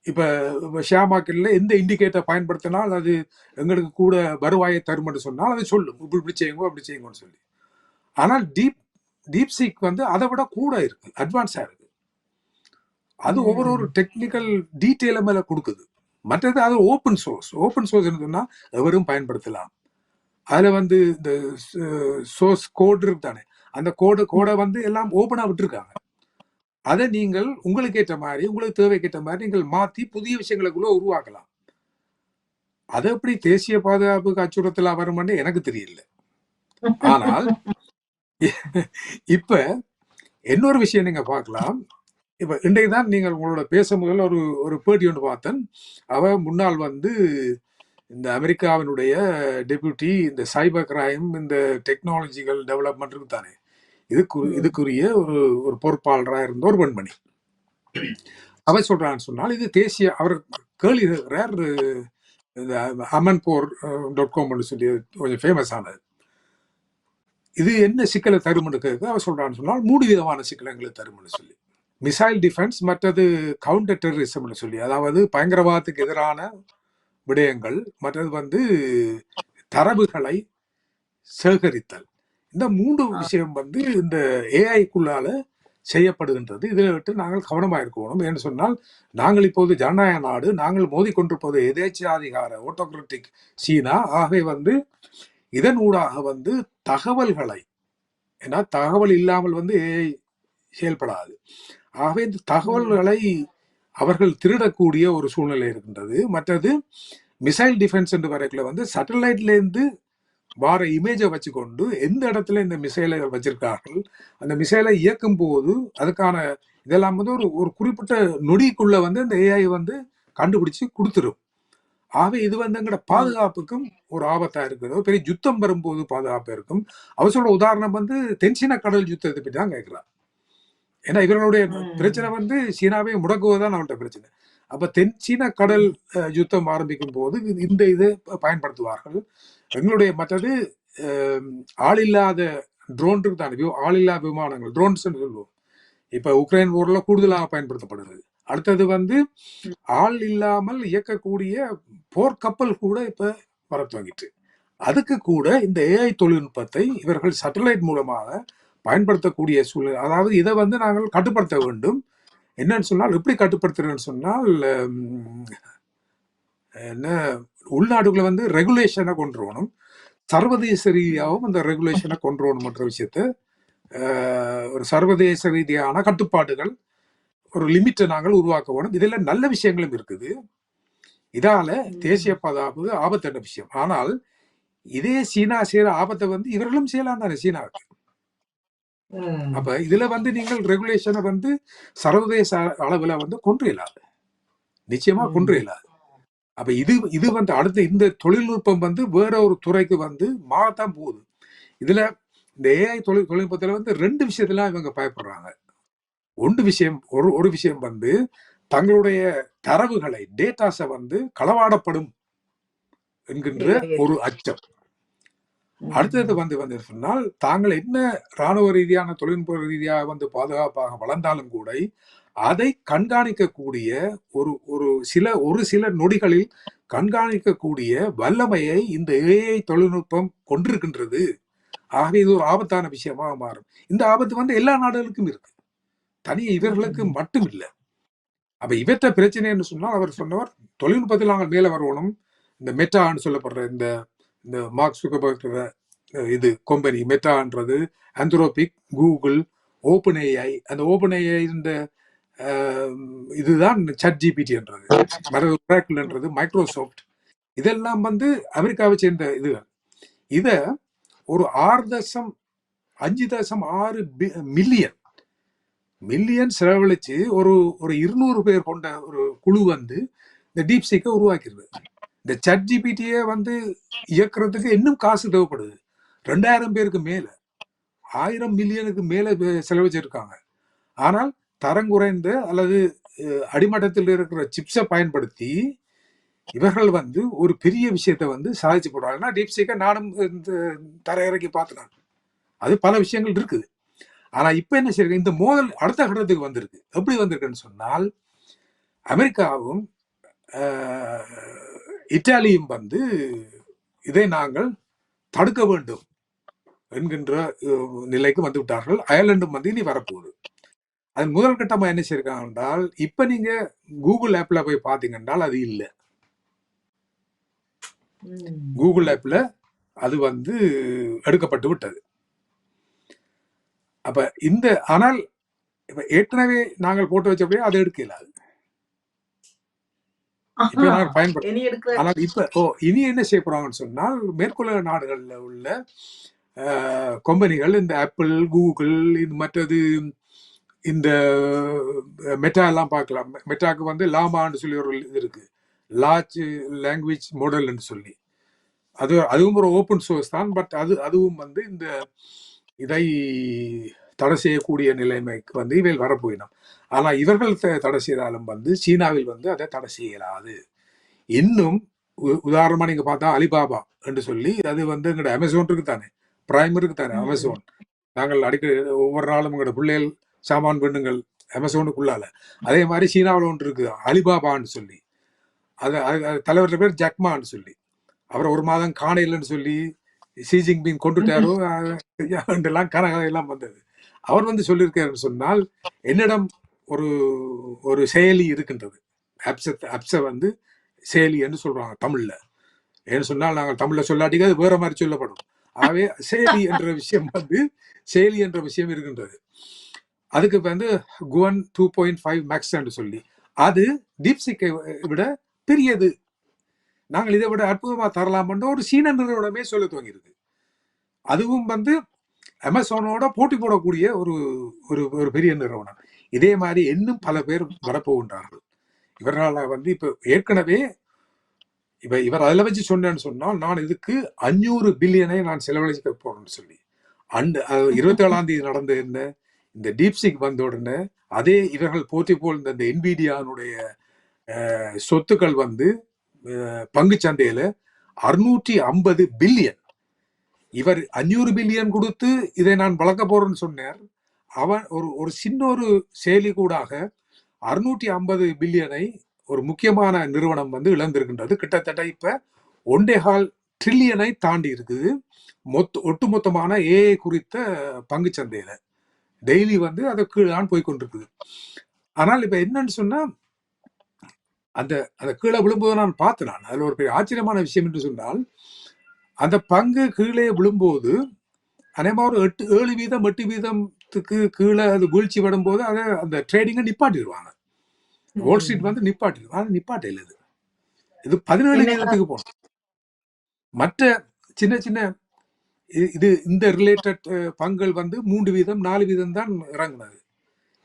இப்ப ஷேர் மார்க்கெட்ல எந்த இண்டிகேட்டர் பயன்படுத்தினால் அது எங்களுக்கு கூட வருவாயை தரும் என்று சொன்னால் அது சொல்லும், இப்படி செய்யுங்க அப்படி செய்யுங்கன்னு சொல்லி. ஆனால் டீப்சீக் வந்து அதை விட கூட இருக்கு, அட்வான்ஸா இருக்கு. அது ஒவ்வொரு டெக்னிக்கல் டீட்டெயில மேல கொடுக்குது. மற்றது அது ஓப்பன் சோர்ஸ். ஓப்பன் சோர்ஸ் சொன்னா எவரும் பயன்படுத்தலாம். அதுல வந்து இந்த சோர்ஸ் கோட் இருக்கு தானே, அந்த கோடை வந்து எல்லாம் ஓப்பனா விட்டுருக்காங்க. அதை நீங்கள் உங்களுக்கு ஏற்ற மாதிரி, உங்களுக்கு தேவைக்கேற்ற மாதிரி நீங்கள் மாத்தி புதிய விஷயங்களுக்குள்ள உருவாக்கலாம். அதை எப்படி தேசிய பாதுகாப்புக்கு அச்சுறுத்தலா வரும்னு எனக்கு தெரியல. ஆனால் இப்ப இன்னொரு விஷயம் நீங்க பார்க்கலாம். இப்ப இன்றைக்கு தான் நீங்கள் உங்களோட பேச முதல்ல ஒரு பேட்டி ஒன்று பார்த்தேன். அவ முன்னால் வந்து இந்த அமெரிக்காவினுடைய டெபுட்டி இந்த சைபர் கிரைம், இந்த டெக்னாலஜிக்கல் டெவலப்மெண்ட் இருக்கு தானே, இதுக்குரிய ஒரு பொறுப்பாளராக இருந்த ஒரு பெண்மணி. அவர் சொல்றான்னு சொன்னால், இது தேசிய, அவர் கேள்வி இருக்கிறார், amanpour.com சொல்லி கொஞ்சம் ஃபேமஸ் ஆனது. இது என்ன சிக்கலை தரும்னு கேட்க அவர் சொல்றான்னு சொன்னால் 3 விதமான சிக்கலை எங்களுக்கு தரும்னு சொல்லி. மிசைல் டிஃபென்ஸ், மற்றது கவுண்டர் டெரரிசம்னு சொல்லி, அதாவது பயங்கரவாதத்துக்கு எதிரான விடயங்கள், மற்றது வந்து தரவுகளை சேகரித்தல். இந்த 3 விஷயம் வந்து இந்த ஏஐக்குள்ளால செய்யப்படுகின்றது. இதில் விட்டு நாங்கள் கவனமாக இருக்கணும். என்று சொன்னால், நாங்கள் இப்போது ஜனநாயக நாடு, நாங்கள் மோதிக்கொண்டிருப்பது எதேச்சாதிகார ஓட்டோக்ராட்டிக் சீனா. ஆகவே வந்து இதன் ஊடாக வந்து தகவல்களை, ஏன்னா தகவல் இல்லாமல் வந்து ஏஐ செயல்படாது. ஆகவே இந்த தகவல்களை அவர்கள் திருடக்கூடிய ஒரு சூழ்நிலை இருக்கின்றது. மற்றது மிசைல் டிஃபென்ஸ் என்று வரைக்குள்ள வந்து சேட்டலைட்லேருந்து வார இமேஜை வச்சுக்கொண்டு எந்த இடத்துல இந்த மிசைலை வச்சிருக்கார்கள், அந்த மிசைலை இயக்கும் போது அதுக்கான இதெல்லாம் வந்து ஒரு குறிப்பிட்ட நொடிக்குள்ள வந்து இந்த ஏஐ வந்து கண்டுபிடிச்சு கொடுத்துரும். ஆகவே இது வந்து எங்களோட பாதுகாப்புக்கும் ஒரு ஆபத்தா இருக்குது. பெரிய யுத்தம் வரும்போது பாதுகாப்பு இருக்கும். அவர் சொல்ற உதாரணம் வந்து தென்சீன கடல் யுத்தத்தை பற்றி தான் கேட்கிறார். ஏன்னா இவர்களுடைய பிரச்சனை வந்து சீனாவை முடக்குவதுதான் அவர்கிட்ட பிரச்சனை. அப்ப தென்சீன கடல் யுத்தம் ஆரம்பிக்கும் போது இந்த இதை பயன்படுத்துவார்கள். எங்களுடைய மற்றது ஆளில்லாத ட்ரோன் தானே, ஆளில்லா விமானங்கள், ட்ரோன்ஸ் சொல்லுவோம். இப்ப உக்ரைன் போர்ல கூடுதலாக பயன்படுத்தப்படுது. அடுத்தது வந்து ஆள் இல்லாமல் இயக்கக்கூடிய போர்க்கப்பல் கூட இப்ப வர துவங்கிட்டு. அதுக்கு கூட இந்த ஏஐ தொழில்நுட்பத்தை இவர்கள் சேட்டலைட் மூலமாக பயன்படுத்தக்கூடிய சூழ்நிலை. அதாவது இதை வந்து நாங்கள் கட்டுப்படுத்த வேண்டும். என்னன்னு சொன்னால், எப்படி கட்டுப்படுத்துறேன்னு சொன்னால், என்ன உள்நாடுகளை வந்து ரெகுலேஷனை கொண்டு வரணும், சர்வதேச ரீதியாகவும் அந்த ரெகுலேஷனை கொண்டு வரணும் என்ற விஷயத்த, ஒரு சர்வதேச ரீதியான கட்டுப்பாடுகள், ஒரு லிமிட்டை நாங்கள் உருவாக்க வேணும். இதில் நல்ல விஷயங்களும் இருக்குது. இதால தேசிய பாதுகாப்பு ஆபத்தான விஷயம். ஆனால் இதே சீனா செய்யற ஆபத்தை வந்து இவர்களும் செய்யலாம் தானே சீனாவுக்கு. அப்ப இதுல வந்து நீங்கள் ரெகுலேஷனை வந்து சர்வதேச அளவுல வந்து கொண்டு இயலாது, நிச்சயமா கொண்டு இயலாது. அப்ப இது வந்து அடுத்த இந்த தொழில்நுட்பம் வந்து வேற ஒரு துறைக்கு வந்து மாறத்தான் போகுது. இதுல இந்த ஏஐ தொழில்நுட்பத்துல வந்து 2 விஷயத்துல இவங்க பயப்படுறாங்க. ஒரு விஷயம் வந்து தங்களுடைய தரவுகளை, டேட்டாஸை வந்து களவாடப்படும் என்கின்ற ஒரு அச்சம். அடுத்தது வந்து சொன்னால், தாங்கள் என்ன இராணுவ ரீதியான தொழில்நுட்ப ரீதியாக வந்து பாதுகாப்பாக வளர்ந்தாலும் கூட அதை கண்காணிக்கக்கூடிய ஒரு சில நொடிகளில் கண்காணிக்கக்கூடிய வல்லமையை இந்த ஏஐ தொழில்நுட்பம் கொண்டிருக்கின்றது. ஆகவே இது ஒரு ஆபத்தான விஷயமாக மாறும். இந்த ஆபத்து வந்து எல்லா நாடுகளுக்கும் இருக்கு, தனி இவர்களுக்கு மட்டும் இல்லை. அப்ப இவற்ற பிரச்சனை என்று சொன்னால், அவர் சொன்னவர் தொழில்நுட்பத்தில் நாங்கள் மேல வரணும். இந்த மெட்டான்னு சொல்லப்படுற இந்த மார்க் சுக்கர்பர்க் இது கம்பெனி மெட்டான்றது, ஆந்த்ரோபிக், கூகுள், ஓப்பன் ஏஐ, அந்த ஓப்பன் ஏஐ இந்த இதுதான் சட் ஜிபிடி என்றது, மற்றது மைக்ரோசாஃப்ட், இதெல்லாம் வந்து அமெரிக்காவை சேர்ந்த இதுகள். இத ஒரு 6 5.6 மில்லியன் செலவழிச்சு ஒரு ஒரு 200 பேர் கொண்ட ஒரு குழு வந்து இந்த டீப்சீக்கை உருவாக்கிடுது. இந்த சாட் ஜிபிடியை வந்து இயக்குறதுக்கு இன்னும் காசு தேவைப்படுது. 2000 பேருக்கு மேல 1000 மில்லியனுக்கு மேல செலவழிச்சிருக்காங்க. ஆனால் தரம் குறைந்த அல்லது அடிமட்டத்தில் இருக்கிற சிப்ஸை பயன்படுத்தி இவர்கள் வந்து ஒரு பெரிய விஷயத்தை வந்து சாதிச்சு போடுறாங்கன்னா டீப்சீக்கை நானும் தரையிறக்கி பார்த்துனான். அது பல விஷயங்கள் இருக்குது. ஆனா இப்ப என்ன செய்யுங்க, இந்த மோதல் அடுத்த கட்டத்துக்கு வந்திருக்கு. எப்படி வந்திருக்குன்னு சொன்னால் அமெரிக்காவும் இத்தாலியும் வந்து இதை நாங்கள் தடுக்க வேண்டும் என்கின்ற நிலைக்கு வந்து விட்டார்கள். அயர்லாண்டும் வந்து இனி வரப்போகுது. அதன் முதல் கட்டமா என்ன செய்யிருக்காங்க என்றால், இப்ப நீங்க கூகுள் ஆப்ல போய் பாத்தீங்கன்னா அது இல்லை. கூகுள் ஆப்ல அது வந்து எடுக்கப்பட்டு விட்டது. அப்ப இந்த ஆனால் இப்ப ஏற்கனவே நாங்கள் போட்டு வச்சபடியே அதை எடுக்கல. இப்ப நாங்கள் பயன்படுத்த. ஆனால் இப்ப இனி என்ன செய்ய போறாங்கன்னு சொன்னால், மேற்குலக நாடுகள்ல உள்ள கம்பெனிகள், இந்த ஆப்பிள், கூகுள், இது மற்றது இந்த மெட்டா எல்லாம் பார்க்கலாம். மெட்டாக்கு வந்து லாமான்னு சொல்லி ஒரு இது இருக்கு, லார்ஜ் லாங்குவேஜ் மாடல்னு சொல்லி. அதுவும் ஒரு ஓப்பன் சோர்ஸ் தான். பட் அதுவும் வந்து இந்த இதை தடை செய்யக்கூடிய நிலைமைக்கு வந்து இவையில் வரப்போயிடும். ஆனால் இவர்கள் தடை செய்தாலும் வந்து சீனாவில் வந்து அதை தடை செய்யலாது. இன்னும் உதாரணமா நீங்க பார்த்தா அலிபாபா என்று சொல்லி, அது வந்து எங்களோட அமேசான் இருக்கு தானே, பிரைம் இருக்கு தானே அமேசான். நாங்கள் அடிக்கடி ஒவ்வொரு நாளும் எங்களோட பிள்ளைகள் சாமான் பெண்ணுங்கள் அமேசானுக்குள்ளால. அதே மாதிரி சீனாவில் ஒன்று இருக்குது அலிபாபான்னு சொல்லி. அது தலைவர் பேர் ஜக்மான்னு சொல்லி. அவரை ஒரு மாதம் காணையில்னு சொல்லி ஷி ஜின்பிங் கொண்டுட்டாரோ எல்லாம் கனகதையெல்லாம் வந்தது. அவர் வந்து சொல்லியிருக்காருன்னு சொன்னால், என்னிடம் ஒரு ஒரு செயலி இருக்கின்றது, அப்ச வந்து செயலி என்று சொல்றாங்க தமிழ்ல. ஏன்னு சொன்னால் நாங்கள் தமிழ்ல சொல்லாட்டிக்கு அது வேற மாதிரி சொல்லப்படும். ஆகவே செயலி என்ற விஷயம் இருக்கின்றது. அதுக்கு வந்து குவன் 2.5 மேக்ஸ் என்று சொல்லி, அது டீப்சீக்கை விட பெரியது, நாங்கள் இதை விட அற்புதமா தரலாம்ன்ற ஒரு சீன நிறுவனமே சொல்ல துவங்கியிருக்கு. அதுவும் வந்து அமேசானோட போட்டி போடக்கூடிய ஒரு பெரிய நிறுவனம். இதே மாதிரி இன்னும் பல பேர் வரப்போகின்றார்கள். இவர்களால் வந்து இப்ப ஏற்கனவே இவர் அதில் வச்சு சொன்னேன்னு சொன்னால், நான் இதுக்கு 500 பில்லியனை நான் செலவழிக்க போறேன்னு சொல்லி. 27ஆம் தேதி நடந்த என்ன, இந்த டீப்சீக் வந்த உடனே அதே இவர்கள் போட்டி போல் இந்த என்விடியானுடைய சொத்துக்கள் வந்து பங்கு சந்தையில 650 பில்லியன். இவர் 500 பில்லியன் கொடுத்து இதை நான் வளர்க்க போறேன்னு சொன்னார். அவன் ஒரு சின்ன ஒரு செயலி கூடாக 650 பில்லியனை ஒரு முக்கியமான நிறுவனம் வந்து இழந்திருக்கின்றது. கிட்டத்தட்ட இப்ப 1.25 ட்ரில்லியனை தாண்டி இருக்குது ஒட்டுமொத்தமான ஏஐ குறித்த பங்கு சந்தையில. டெய்லி வந்து அதை கீழே போய் கொண்டிருக்குது. ஆனால் இப்ப என்னன்னு சொன்னா, அந்த கீழே விழும்போது நான் பார்த்தேன். அதுல ஒரு பெரிய ஆச்சரியமான விஷயம் என்று சொன்னால், அந்த பங்கு கீழே விழும்போது அநேகமாக ஒரு 8 வீதத்துக்கு கீழே அது வீழ்ச்சி விடும்போது அதை அந்த ட்ரேடிங்கை நிப்பாட்டிடுவாங்க. வால் ஸ்ட்ரீட் வந்து நிப்பாட்டிடுவாங்க. ஆனால் நிப்பாட்ட இல்லை, இது 17 வீதத்துக்கு போகணும். மற்ற சின்ன சின்ன இது இந்த ரிலேட்டட் பங்குகள் வந்து 3 வீதம் 4 வீதம் தான் இறங்குனது.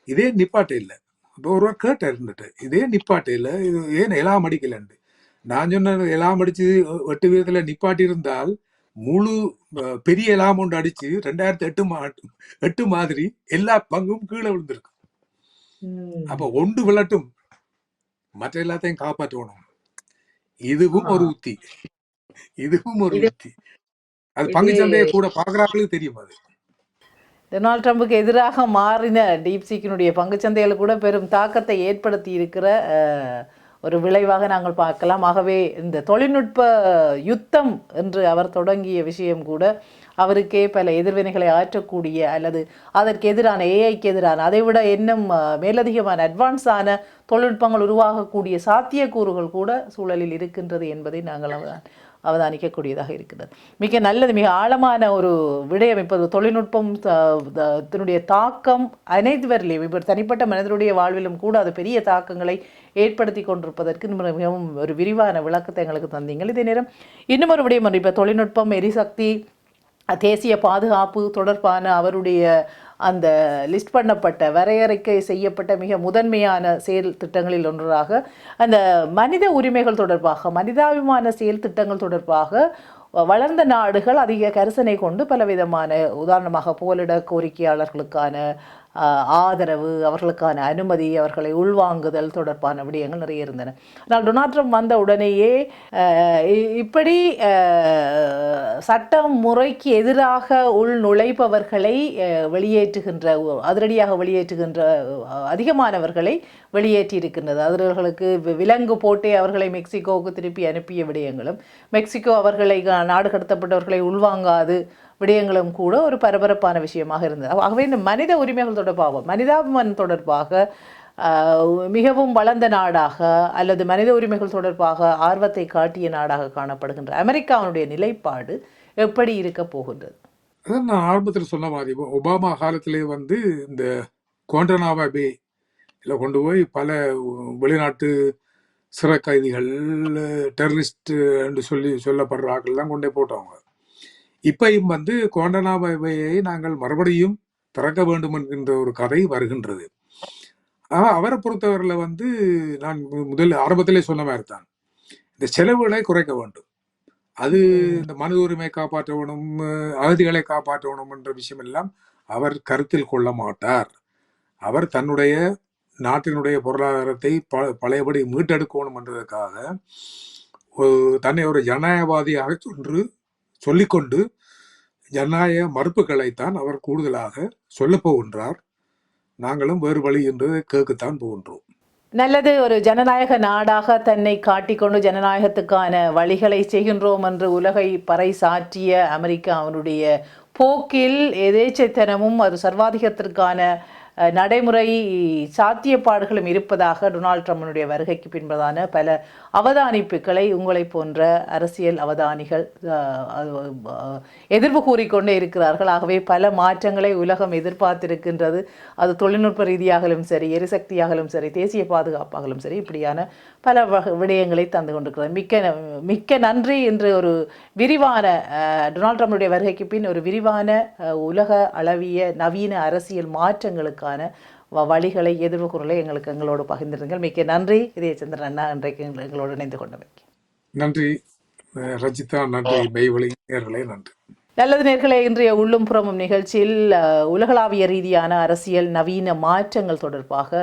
இதே நிப்பாட்ட இல்லை. இப்போ ஒருவர் கேட்ட இருந்துட்டு, இதே நிப்பாட்ட இல்லை, இது ஏன் எல்லாம் அடிக்கலன்னு. நான் சொன்ன எல்லாம் அடிச்சு 8 வீதத்துல நிப்பாட்டி இருந்தால் முழு பெரிய எல்லாம் ஒன்று அடிச்சு 2008 மாதிரி எல்லா பங்கும் கீழே விழுந்திருக்கு. அப்ப ஒன்று விழட்டும், மற்ற எல்லாத்தையும் காப்பாற்றணும். இதுவும் ஒரு உத்தி. அது பங்கு சந்தையை கூட பாக்குறாங்களுக்கு தெரியும். அது டொனால்ட் ட்ரம்புக்கு எதிராக மாறின டீப்சீக்கினுடைய பங்குச்சந்தையில் கூட பெரும் தாக்கத்தை ஏற்படுத்தி இருக்கிற ஒரு விளைவாக நாங்கள் பார்க்கலாம். ஆகவே இந்த தொழில்நுட்ப யுத்தம் என்று அவர் தொடங்கிய விஷயம் கூட அவருக்கே பல எதிர்வினைகளை ஆற்றக்கூடிய அல்லது அதற்கு எதிரான ஏஐக்கு எதிரான அதைவிட இன்னும் மேலதிகமான அட்வான்ஸான தொழில்நுட்பங்கள் உருவாகக்கூடிய சாத்தியக்கூறுகள் கூட சூழலில் இருக்கின்றது என்பதை நாங்கள் அவதானிக்கக்கூடியதாக இருக்கிறது. மிக நல்லது, மிக ஆழமான ஒரு விடயம். இப்போது தொழில்நுட்பம் தன்னுடைய தாக்கம் அனைத்துவரிலையும் இப்போ தனிப்பட்ட மனிதனுடைய வாழ்விலும் கூட அது பெரிய தாக்கங்களை ஏற்படுத்தி கொண்டிருப்பதற்கு மிகவும் ஒரு விரிவான விளக்கத்தை எங்களுக்கு தந்தீங்கள். இதே நேரம் இன்னும் ஒரு விடயம், இப்போ தொழில்நுட்பம், எரிசக்தி, தேசிய பாதுகாப்பு தொடர்பான அவருடைய அந்த லிஸ்ட் பண்ணப்பட்ட வரையறைக்கை செய்யப்பட்ட மிக முதன்மையான செயல் திட்டங்களில் ஒன்றாக அந்த மனித உரிமைகள் தொடர்பாக மனிதாபிமான செயல் திட்டங்கள் தொடர்பாக வளர்ந்த நாடுகள் அதிக கரிசனை கொண்டு பலவிதமான உதாரணமாக போலிட கோரிக்கையாளர்களுக்கான ஆதரவு, அவர்களுக்கான அனுமதி, அவர்களை உள்வாங்குதல் தொடர்பான விடயங்கள் நிறைய இருந்தன. ஆனால் டொனால்ட் ட்ரம்ப் வந்த உடனேயே இப்படி சட்டம் முறைக்கு எதிராக உள் நுழைப்பவர்களை வெளியேற்றுகின்ற அதிரடியாக வெளியேற்றுகின்ற அதிகமானவர்களை வெளியேற்றி இருக்கின்றது. அவர்களுக்கு விலங்கு போட்டே அவர்களை மெக்சிகோவுக்கு திருப்பி அனுப்பிய விடயங்களும், மெக்சிகோ அவர்களை நாடு கடத்தப்பட்டவர்களை உள்வாங்காது விடயங்களும் கூட ஒரு பரபரப்பான விஷயமாக இருந்தது. ஆகவே இந்த மனித உரிமைகள் தொடர்பாக மனிதாபிமானம் தொடர்பாக மிகவும் வளர்ந்த நாடாக அல்லது மனித உரிமைகள் தொடர்பாக ஆர்வத்தை காட்டிய நாடாக காணப்படுகின்ற அமெரிக்காவுடைய நிலைப்பாடு எப்படி இருக்க போகின்றது? அதான் நான் ஆரம்பத்தில் சொன்ன மாதிரி ஒபாமா காலத்திலே இந்த குவாண்டனாவா பே கொண்டு போய் பல வெளிநாட்டு சிறை கைதிகள், டெரரிஸ்ட் என்று சொல்லப்படுற ஆட்கள் தான் கொண்டே போட்டவங்க. இப்பையும் குவாண்டனாவா பேயை நாங்கள் மறுபடியும் திறக்க வேண்டும் என்கின்ற ஒரு கதை வருகின்றது. அவரை பொறுத்தவரையில் நான் முதல் ஆரம்பத்திலே சொன்ன மாதிரி தான் இந்த செலவுகளை குறைக்க வேண்டும். அது இந்த மனித உரிமை காப்பாற்ற வேணும், அகதிகளை காப்பாற்ற வேணும் என்ற விஷயம் எல்லாம் அவர் கருத்தில் கொள்ள மாட்டார். அவர் தன்னுடைய நாட்டினுடைய பொருளாதாரத்தை பழையபடி மீட்டெடுக்கணும் என்றதற்காக தன்னை ஒரு ஜனநாயகவாதியாக சொல்லிக்கொண்டு ஜனநாயக மறுப்புகளைத்தான் அவர் கூடுதலாக சொல்லப் போகின்றார். நாங்களும் வேறு வழி என்று கேட்கத்தான் போகின்றோம். நல்லது. ஒரு ஜனநாயக நாடாக தன்னை காட்டிக்கொண்டு ஜனநாயகத்துக்கான வழிகளை செய்கின்றோம் என்று உலகை பறை சாற்றிய அமெரிக்கா அவனுடைய போக்கில் எதேச்சைத்தனமும் அது சர்வாதிகத்திற்கான நடைமுறை சாத்தியப்பாடுகளும் இருப்பதாக டொனால்ட் ட்ரம்பினுடைய வருகைக்கு பின்பதான பல அவதானிப்புகளை உங்களை போன்ற அரசியல் அவதானிகள் எதிர்ப்பு கூறிக்கொண்டே இருக்கிறார்கள். ஆகவே பல மாற்றங்களை உலகம் எதிர்பார்த்திருக்கின்றது. அது தொழில்நுட்ப ரீதியாகலும் சரி, எரிசக்தியாகலும் சரி, தேசிய பாதுகாப்பாகலும் சரி, இப்படியான பல விடயங்களை தந்து கொண்டிருக்கிறது. மிக்க நன்றி. என்று ஒரு விரிவான டொனால்ட் ட்ரம்பினுடைய வருகைக்கு பின் ஒரு விரிவான உலக அளவிய நவீன அரசியல் மாற்றங்களுக்கான வழிகளை, எதிர்வு குரலை எங்களோடு பகிர்ந்திருங்கள். மிக்க நன்றி இதயச்சந்திரன் அண்ணா, இன்றைக்கு எங்களோடு இணைந்து கொண்டமைக்கு நன்றி. ரஜிதா, நன்றி. மெய்வழி நேயர்களே, நன்றி. நல்லது நேயர்களே, இன்றைய உள்ளும் புறமும் நிகழ்ச்சியில் உலகளாவிய ரீதியான அரசியல் நவீன மாற்றங்கள் தொடர்பாக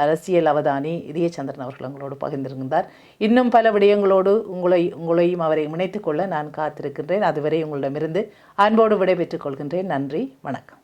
அரசியல் அவதானி இதயச்சந்திரன் அவர்கள் எங்களோடு பகிர்ந்திருந்தார். இன்னும் பல விடயங்களோடு உங்களையும் அவரை இணைத்துக் கொள்ள நான் காத்திருக்கின்றேன். அதுவரை உங்களிடமிருந்து அன்போடு விடைபெற்றுக் கொள்கின்றேன். நன்றி, வணக்கம்.